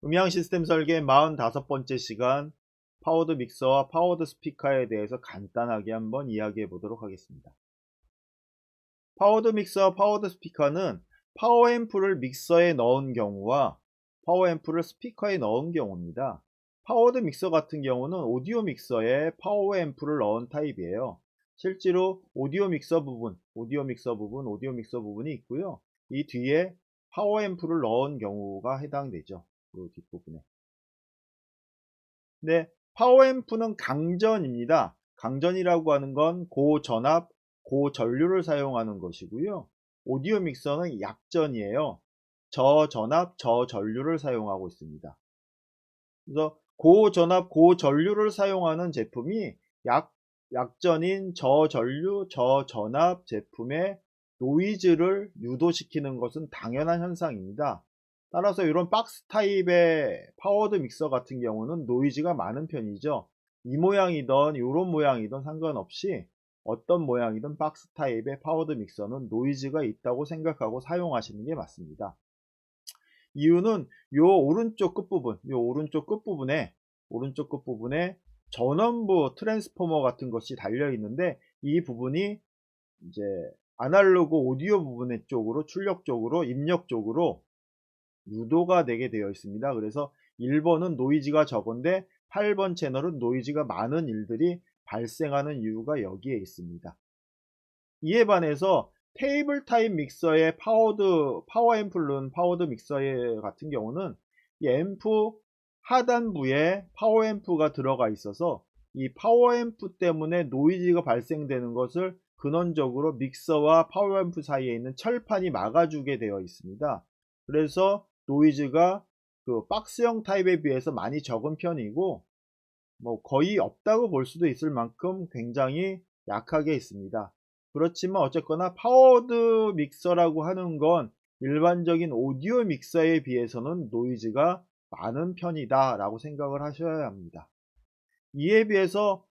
음향 시스템 설계 45번째 시간, 파워드 믹서와 파워드 스피커에 대해서 간단하게 한번 이야기해 보도록 하겠습니다. 파워드 믹서와 파워드 스피커는 파워앰프를 믹서에 넣은 경우와 파워앰프를 스피커에 넣은 경우입니다. 파워드 믹서 같은 경우는 오디오 믹서에 파워앰프를 넣은 타입이에요. 실제로 오디오 믹서 부분이 있고요. 이 뒤에 파워앰프를 넣은 경우가 해당되죠. 그 뒷부분에. 네, 파워앰프는 강전입니다. 강전이라고 하는 건 고전압, 고전류를 사용하는 것이고요. 오디오 믹서는 약전이에요. 저전압, 저전류를 사용하고 있습니다. 그래서 고전압, 고전류를 사용하는 제품이 약전인 저전류, 저전압 제품의 노이즈를 유도시키는 것은 당연한 현상입니다. 따라서 이런 박스 타입의 파워드 믹서 같은 경우는 노이즈가 많은 편이죠. 이 모양이든 이런 모양이든 상관없이 어떤 모양이든 박스 타입의 파워드 믹서는 노이즈가 있다고 생각하고 사용하시는 게 맞습니다. 이유는 요 오른쪽 끝부분에 전원부 트랜스포머 같은 것이 달려 있는데, 이 부분이 이제 아날로그 오디오 부분의 쪽으로 출력 쪽으로 입력 쪽으로 유도가 되게 되어 있습니다. 그래서 1번은 노이즈가 적은데 8번 채널은 노이즈가 많은 일들이 발생하는 이유가 여기에 있습니다. 이에 반해서 테이블 타입 믹서의 파워앰플 파워드 믹서 같은 경우는 이 앰프 하단부에 파워앰프가 들어가 있어서 이 파워앰프 때문에 노이즈가 발생되는 것을 근원적으로 믹서와 파워앰프 사이에 있는 철판이 막아주게 되어 있습니다. 그래서 노이즈가 그 박스형 타입에 비해서 많이 적은 편이고, 뭐 거의 없다고 볼 수도 있을 만큼 굉장히 약하게 있습니다. 그렇지만 어쨌거나 파워드 믹서라고 하는 건 일반적인 오디오 믹서에 비해서는 노이즈가 많은 편이다 라고 생각을 하셔야 합니다. 이에 비해서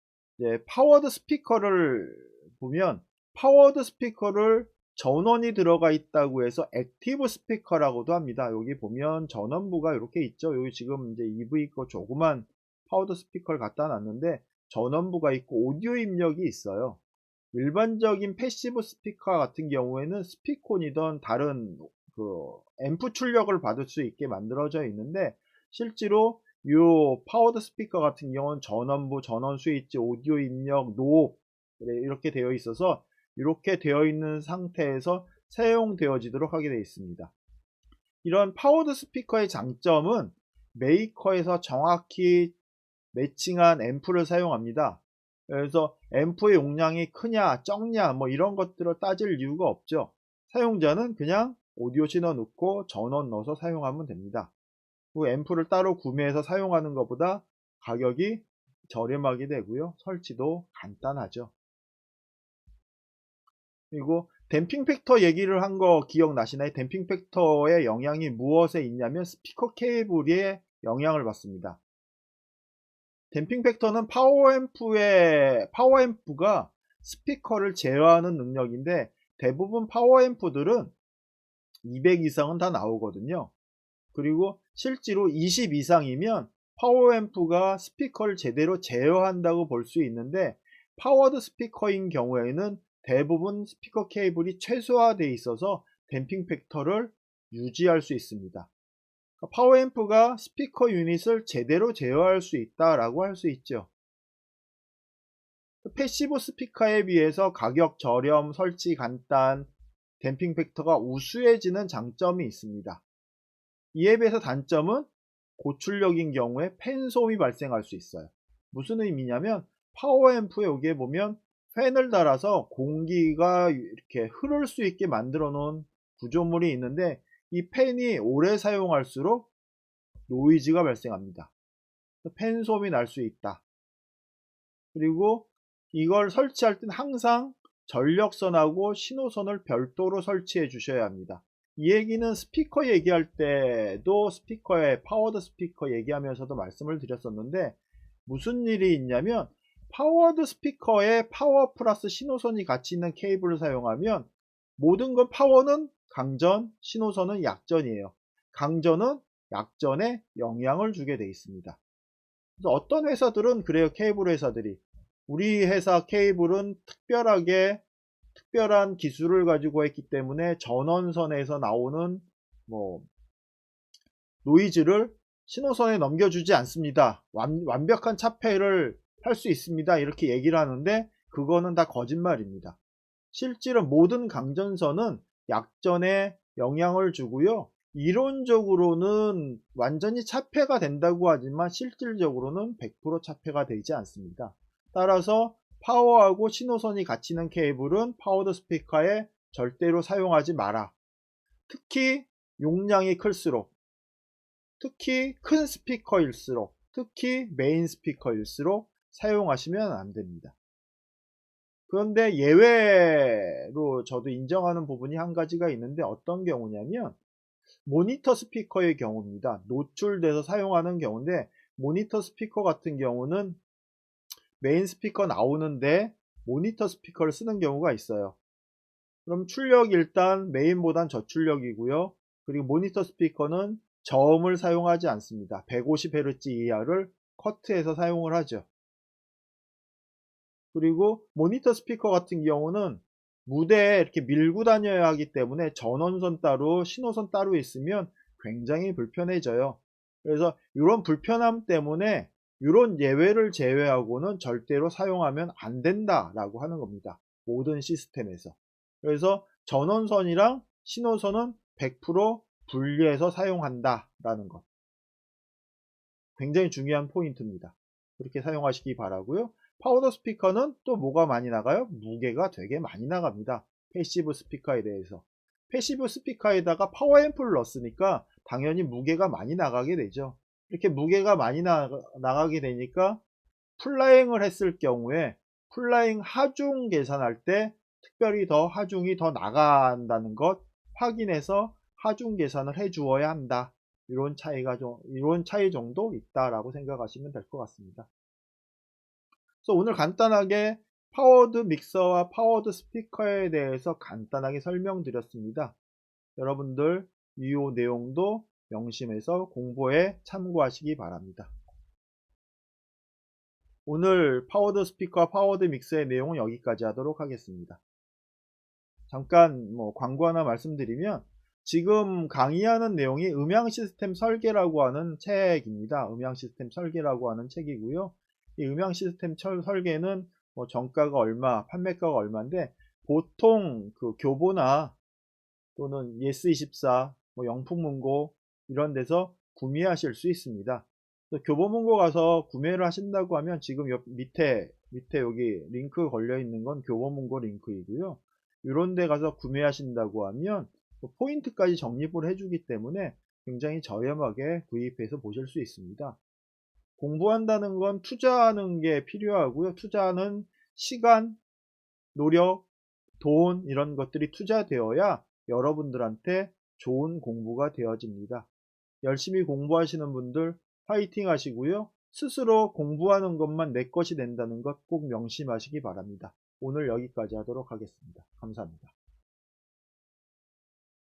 파워드 스피커를 보면, 파워드 스피커를 전원이 들어가 있다고 해서 액티브 스피커라고도 합니다. 여기 보면 전원부가 이렇게 있죠. 여기 지금 이제 EV 거 조그만 파워드 스피커를 갖다 놨는데 전원부가 있고 오디오 입력이 있어요. 일반적인 패시브 스피커 같은 경우에는 스피콘이든 다른 그 앰프 출력을 받을 수 있게 만들어져 있는데, 실제로 이 파워드 스피커 같은 경우는 전원부, 전원 스위치, 오디오 입력, 노브 이렇게 되어 있어서 이렇게 되어 있는 상태에서 사용되어지도록 하게 되어 있습니다. 이런 파워드 스피커의 장점은 메이커에서 정확히 매칭한 앰프를 사용합니다. 그래서 앰프의 용량이 크냐 적냐 뭐 이런 것들을 따질 이유가 없죠. 사용자는 그냥 오디오 신어 넣고 전원 넣어서 사용하면 됩니다. 그 앰프를 따로 구매해서 사용하는 것보다 가격이 저렴하게 되고요. 설치도 간단하죠. 그리고 댐핑 팩터 얘기를 한 거 기억나시나요? 댐핑 팩터의 영향이 무엇에 있냐면 스피커 케이블에 영향을 받습니다. 댐핑 팩터는 파워앰프가 스피커를 제어하는 능력인데, 대부분 파워앰프들은 200 이상은 다 나오거든요. 그리고 실제로 20 이상이면 파워앰프가 스피커를 제대로 제어한다고 볼 수 있는데, 파워드 스피커인 경우에는 대부분 스피커 케이블이 최소화되어 있어서 댐핑 팩터를 유지할 수 있습니다. 파워앰프가 스피커 유닛을 제대로 제어할 수 있다라고 할 수 있죠. 패시브 스피커에 비해서 가격 저렴, 설치 간단, 댐핑 팩터가 우수해지는 장점이 있습니다. 이에 비해서 단점은 고출력인 경우에 팬 소음이 발생할 수 있어요. 무슨 의미냐면 파워앰프에 여기에 보면 팬을 달아서 공기가 이렇게 흐를 수 있게 만들어 놓은 구조물이 있는데, 이 팬이 오래 사용할수록 노이즈가 발생합니다. 팬 소음이 날 수 있다. 그리고 이걸 설치할 땐 항상 전력선하고 신호선을 별도로 설치해 주셔야 합니다. 이 얘기는 스피커 얘기할 때도 스피커의 파워드 스피커 얘기하면서도 말씀을 드렸었는데, 무슨 일이 있냐면 파워드 스피커에 파워 플러스 신호선이 같이 있는 케이블을 사용하면 모든 건 파워는 강전, 신호선은 약전이에요. 강전은 약전에 영향을 주게 돼 있습니다. 그래서 어떤 회사들은 그래요. 케이블 회사들이. 우리 회사 케이블은 특별한 기술을 가지고 있기 때문에 전원선에서 나오는 뭐 노이즈를 신호선에 넘겨주지 않습니다. 완벽한 차폐를 할 수 있습니다. 이렇게 얘기를 하는데 그거는 다 거짓말입니다. 실제로 모든 강전선은 약전에 영향을 주고요. 이론적으로는 완전히 차폐가 된다고 하지만 실질적으로는 100% 차폐가 되지 않습니다. 따라서 파워하고 신호선이 갇히는 케이블은 파워드 스피커에 절대로 사용하지 마라. 특히 용량이 클수록, 특히 큰 스피커일수록, 특히 메인 스피커일수록 사용하시면 안 됩니다. 그런데 예외로 저도 인정하는 부분이 한 가지가 있는데 어떤 경우냐면 모니터 스피커의 경우입니다. 노출돼서 사용하는 경우인데 모니터 스피커 같은 경우는 메인 스피커 나오는데 모니터 스피커를 쓰는 경우가 있어요. 그럼 출력이 일단 메인보단 저출력이고요. 그리고 모니터 스피커는 저음을 사용하지 않습니다. 150Hz 이하를 커트해서 사용을 하죠. 그리고 모니터 스피커 같은 경우는 무대에 이렇게 밀고 다녀야 하기 때문에 전원선 따로 신호선 따로 있으면 굉장히 불편해져요. 그래서 이런 불편함 때문에 이런 예외를 제외하고는 절대로 사용하면 안 된다라고 하는 겁니다. 모든 시스템에서. 그래서 전원선이랑 신호선은 100% 분리해서 사용한다라는 것. 굉장히 중요한 포인트입니다. 그렇게 사용하시기 바라고요. 파우더 스피커는 또 뭐가 많이 나가요? 무게가 되게 많이 나갑니다. 패시브 스피커에 대해서. 패시브 스피커에다가 파워앰프를 넣었으니까 당연히 무게가 많이 나가게 되죠. 이렇게 무게가 많이 나가게 되니까 플라잉을 했을 경우에 플라잉 하중 계산할 때 특별히 더 하중이 더 나간다는 것 확인해서 하중 계산을 해 주어야 한다. 이런 차이 정도 있다라고 생각하시면 될 것 같습니다. 그래서 오늘 간단하게 파워드 믹서와 파워드 스피커에 대해서 간단하게 설명드렸습니다. 여러분들 이 내용도 명심해서 공부에 참고하시기 바랍니다. 오늘 파워드 스피커와 파워드 믹서의 내용은 여기까지 하도록 하겠습니다. 잠깐 광고 하나 말씀드리면 지금 강의하는 내용이 음향 시스템 설계라고 하는 책입니다. 음향 시스템 설계라고 하는 책이고요. 이 음향 시스템 설계는 정가가 얼마, 판매가가 얼마인데 보통 그 교보나 또는 예스24, 영풍문고 이런 데서 구매하실 수 있습니다. 교보문고 가서 구매를 하신다고 하면 지금 밑에 여기 링크 걸려 있는 건 교보문고 링크이고요. 이런 데 가서 구매하신다고 하면 포인트까지 적립을 해주기 때문에 굉장히 저렴하게 구입해서 보실 수 있습니다. 공부한다는 건 투자하는 게 필요하고요. 투자하는 시간, 노력, 돈 이런 것들이 투자되어야 여러분들한테 좋은 공부가 되어집니다. 열심히 공부하시는 분들 파이팅 하시고요. 스스로 공부하는 것만 내 것이 된다는 것 꼭 명심하시기 바랍니다. 오늘 여기까지 하도록 하겠습니다. 감사합니다.